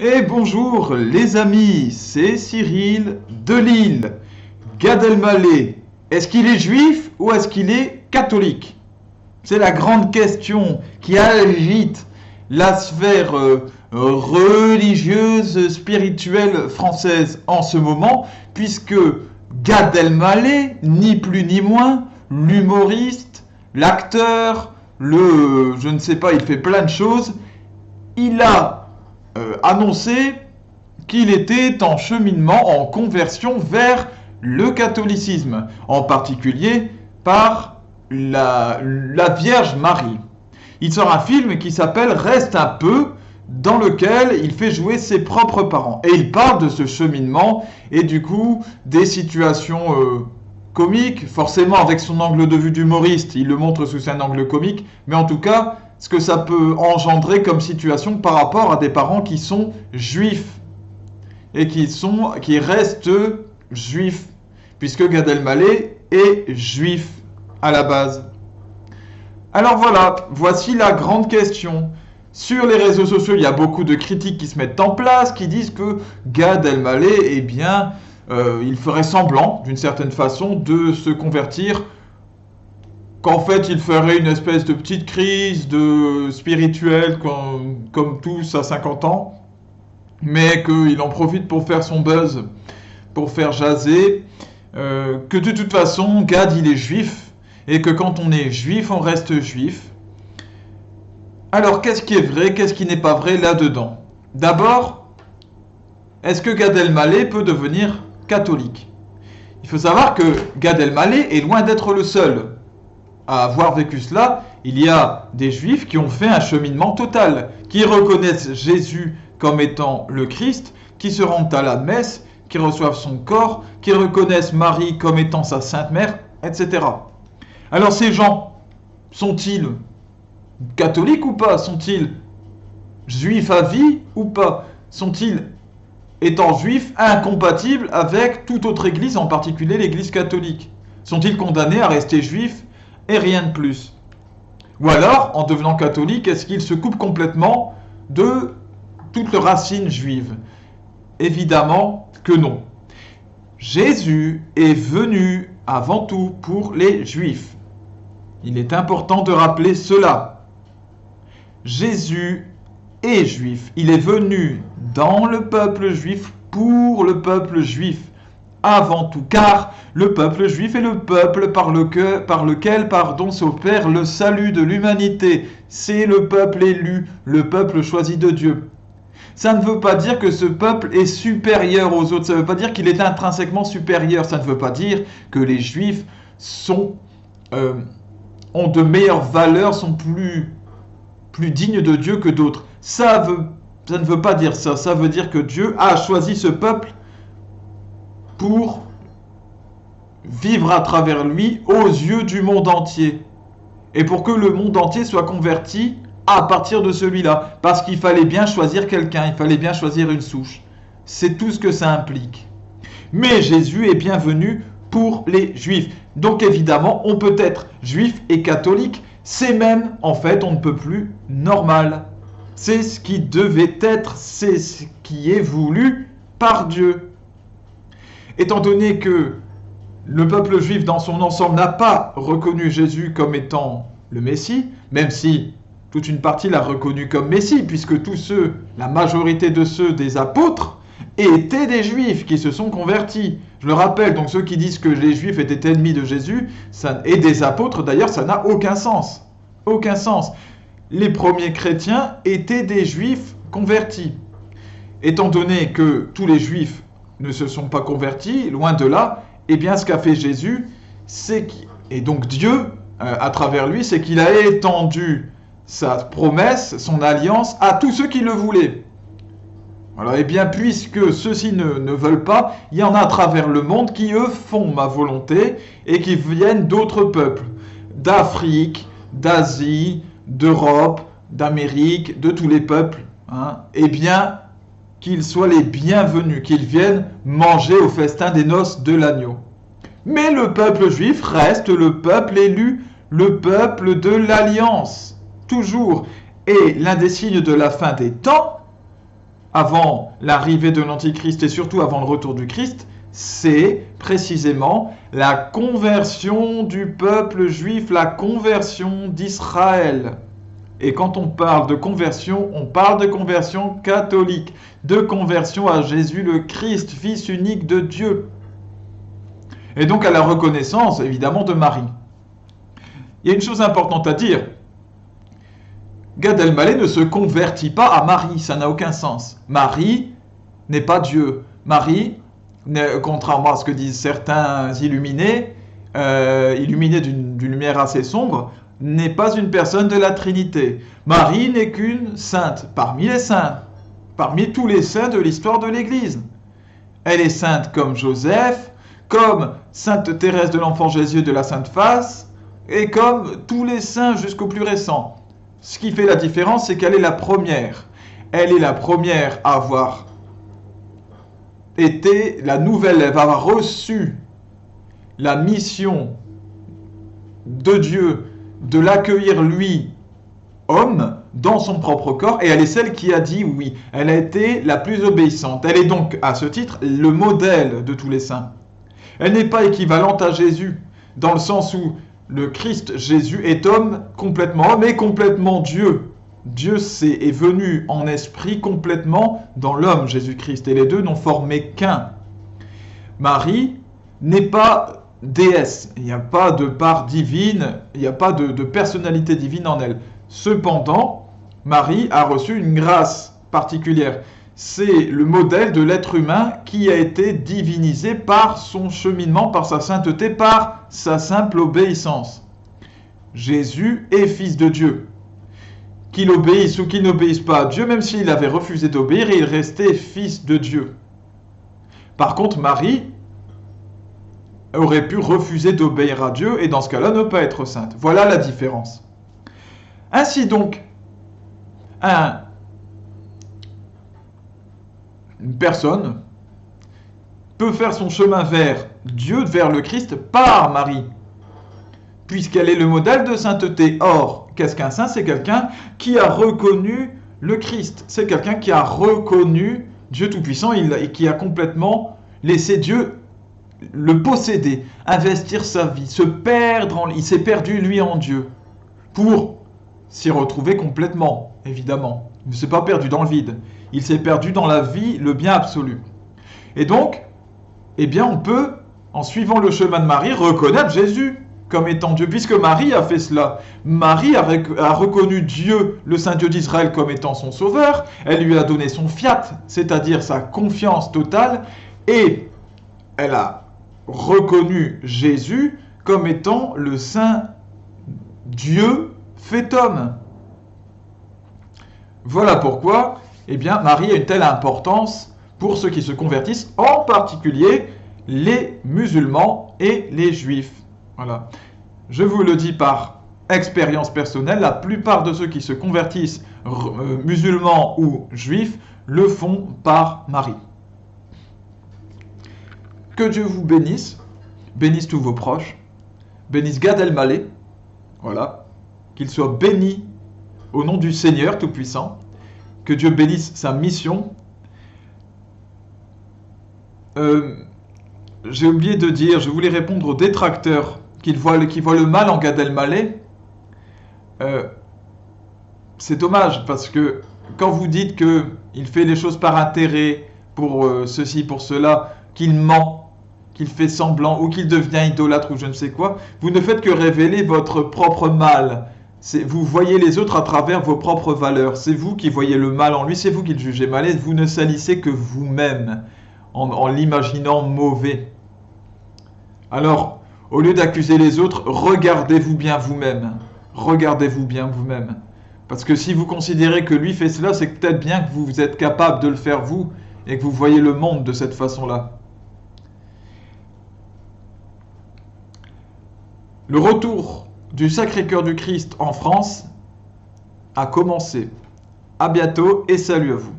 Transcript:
Et bonjour les amis, c'est Cyril de Lille. Gad Elmaleh, est-ce qu'il est juif ou est-ce qu'il est catholique? C'est la grande question qui agite la sphère religieuse, spirituelle française en ce moment, puisque Gad Elmaleh, ni plus ni moins, l'humoriste, l'acteur, je ne sais pas, il fait plein de choses, il a annoncé qu'il était en cheminement, en conversion vers le catholicisme, en particulier par la Vierge Marie. Il sort un film qui s'appelle Reste un peu, dans lequel il fait jouer ses propres parents. Et il parle de ce cheminement et du coup des situations comiques, forcément avec son angle de vue d'humoriste, il le montre sous un angle comique, mais en tout cas ce que ça peut engendrer comme situation par rapport à des parents qui sont juifs et qui restent juifs, puisque Gad Elmaleh est juif à la base. Alors voilà, voici la grande question. Sur les réseaux sociaux, il y a beaucoup de critiques qui se mettent en place, qui disent que Gad Elmaleh, eh bien, il ferait semblant, d'une certaine façon, de se convertir, qu'en fait, il ferait une espèce de petite crise spirituelle, comme tous à 50 ans, mais qu'il en profite pour faire son buzz, pour faire jaser, que de toute façon, Gad, il est juif, et que quand on est juif, on reste juif. Alors, qu'est-ce qui est vrai, qu'est-ce qui n'est pas vrai là-dedans? D'abord, est-ce que Gad Elmaleh peut devenir catholique? Il faut savoir que Gad Elmaleh est loin d'être le seul à avoir vécu cela. Il y a des juifs qui ont fait un cheminement total, qui reconnaissent Jésus comme étant le Christ, qui se rendent à la messe, qui reçoivent son corps, qui reconnaissent Marie comme étant sa sainte mère, etc. Alors ces gens, sont-ils catholiques ou pas? Sont-ils juifs à vie ou pas? Sont-ils, étant juifs, incompatibles avec toute autre église, en particulier l'église catholique? Sont-ils condamnés à rester juifs et rien de plus? Ou alors, en devenant catholique, est-ce qu'ils se coupent complètement de toute leur racine juive? Évidemment que non. Jésus est venu avant tout pour les juifs. Il est important de rappeler cela. Jésus est juif. Il est venu dans le peuple juif pour le peuple juif avant tout, car le peuple juif est le peuple par lequel s'opère le salut de l'humanité. C'est le peuple élu, le peuple choisi de Dieu. Ça ne veut pas dire que ce peuple est supérieur aux autres, ça ne veut pas dire qu'il est intrinsèquement supérieur, ça ne veut pas dire que les juifs ont de meilleures valeurs, sont plus dignes de Dieu que d'autres. Ça ne veut pas dire ça, ça veut dire que Dieu a choisi ce peuple pour vivre à travers lui aux yeux du monde entier. Et pour que le monde entier soit converti à partir de celui-là. Parce qu'il fallait bien choisir quelqu'un, il fallait bien choisir une souche. C'est tout ce que ça implique. Mais Jésus est bienvenu pour les juifs. Donc évidemment, on peut être juif et catholique. C'est même, en fait, on ne peut plus normal. C'est ce qui devait être, c'est ce qui est voulu par Dieu. Étant donné que le peuple juif dans son ensemble n'a pas reconnu Jésus comme étant le Messie, même si toute une partie l'a reconnu comme Messie, puisque tous ceux, la majorité de ceux des apôtres, étaient des juifs qui se sont convertis. Je le rappelle, donc ceux qui disent que les juifs étaient ennemis de Jésus, et des apôtres d'ailleurs, ça n'a aucun sens. Aucun sens. Les premiers chrétiens étaient des juifs convertis. Étant donné que tous les juifs ne se sont pas convertis, loin de là, eh bien ce qu'a fait Jésus, et donc Dieu, à travers lui, c'est qu'il a étendu sa promesse, son alliance, à tous ceux qui le voulaient. Alors, eh bien, puisque ceux-ci ne veulent pas, il y en a à travers le monde qui, eux, font ma volonté et qui viennent d'autres peuples, d'Afrique, d'Asie, d'Europe, d'Amérique, de tous les peuples. Eh bien, qu'ils soient les bienvenus, qu'ils viennent manger au festin des noces de l'agneau. Mais le peuple juif reste le peuple élu, le peuple de l'alliance, toujours. Et l'un des signes de la fin des temps, avant l'arrivée de l'Antichrist et surtout avant le retour du Christ, c'est précisément la conversion du peuple juif, la conversion d'Israël. Et quand on parle de conversion, on parle de conversion catholique, de conversion à Jésus le Christ, Fils unique de Dieu. Et donc à la reconnaissance, évidemment, de Marie. Il y a une chose importante à dire. Gad Elmaleh ne se convertit pas à Marie, ça n'a aucun sens. Marie n'est pas Dieu. Marie, contrairement à ce que disent certains illuminés, illuminés d'une lumière assez sombre, n'est pas une personne de la Trinité. Marie n'est qu'une sainte, parmi les saints, parmi tous les saints de l'histoire de l'Église. Elle est sainte comme Joseph, comme Sainte Thérèse de l'Enfant Jésus de la Sainte Face, et comme tous les saints jusqu'au plus récent. Ce qui fait la différence, c'est qu'elle est la première. Elle est la première à avoir été la nouvelle, elle va avoir reçu la mission de Dieu de l'accueillir lui, homme, dans son propre corps, et elle est celle qui a dit oui. Elle a été la plus obéissante. Elle est donc, à ce titre, le modèle de tous les saints. Elle n'est pas équivalente à Jésus, dans le sens où le Christ Jésus est homme et complètement Dieu. Dieu est venu en esprit complètement dans l'homme Jésus-Christ, et les deux n'ont formé qu'un. Marie n'est pas déesse, il n'y a pas de part divine, il n'y a pas de personnalité divine en elle. Cependant, Marie a reçu une grâce particulière. C'est le modèle de l'être humain qui a été divinisé par son cheminement, par sa sainteté, par sa simple obéissance. Jésus est fils de Dieu. Qu'il obéisse ou qu'il n'obéisse pas à Dieu, même s'il avait refusé d'obéir, il restait fils de Dieu. Par contre, Marie aurait pu refuser d'obéir à Dieu et dans ce cas-là ne pas être sainte. Voilà la différence. Ainsi donc, une personne peut faire son chemin vers Dieu, vers le Christ, par Marie, puisqu'elle est le modèle de sainteté. Or, qu'est-ce qu'un saint? C'est quelqu'un qui a reconnu le Christ. C'est quelqu'un qui a reconnu Dieu Tout-Puissant et qui a complètement laissé Dieu le posséder, investir sa vie, se perdre il s'est perdu lui en Dieu pour s'y retrouver complètement, évidemment. Il ne s'est pas perdu dans le vide, il s'est perdu dans la vie, le bien absolu. Et donc, eh bien, on peut, en suivant le chemin de Marie, reconnaître Jésus comme étant Dieu, puisque Marie a fait cela. Marie a reconnu Dieu, le Saint Dieu d'Israël, comme étant son sauveur. Elle lui a donné son fiat, c'est-à-dire sa confiance totale, et elle a reconnu Jésus comme étant le Saint Dieu fait homme. Voilà pourquoi, eh bien, Marie a une telle importance pour ceux qui se convertissent, en particulier les musulmans et les juifs. Voilà. Je vous le dis par expérience personnelle, la plupart de ceux qui se convertissent, musulmans ou juifs, le font par Marie. Que Dieu vous bénisse, bénisse tous vos proches, bénisse Gad Elmaleh, voilà, qu'il soit béni au nom du Seigneur Tout-Puissant, que Dieu bénisse sa mission. J'ai oublié de dire, je voulais répondre aux détracteurs qui voient le mal en Gad Elmaleh. C'est dommage parce que quand vous dites qu'il fait les choses par intérêt, pour ceci, pour cela, qu'il ment, qu'il fait semblant ou qu'il devient idolâtre ou je ne sais quoi, vous ne faites que révéler votre propre mal. Vous voyez les autres à travers vos propres valeurs. C'est vous qui voyez le mal en lui, c'est vous qui le jugez mal et vous ne salissez que vous-même en l'imaginant mauvais. Alors, au lieu d'accuser les autres, regardez-vous bien vous-même. Regardez-vous bien vous-même. Parce que si vous considérez que lui fait cela, c'est peut-être bien que vous êtes capable de le faire vous et que vous voyez le monde de cette façon-là. Le retour du Sacré-Cœur du Christ en France a commencé. À bientôt et salut à vous.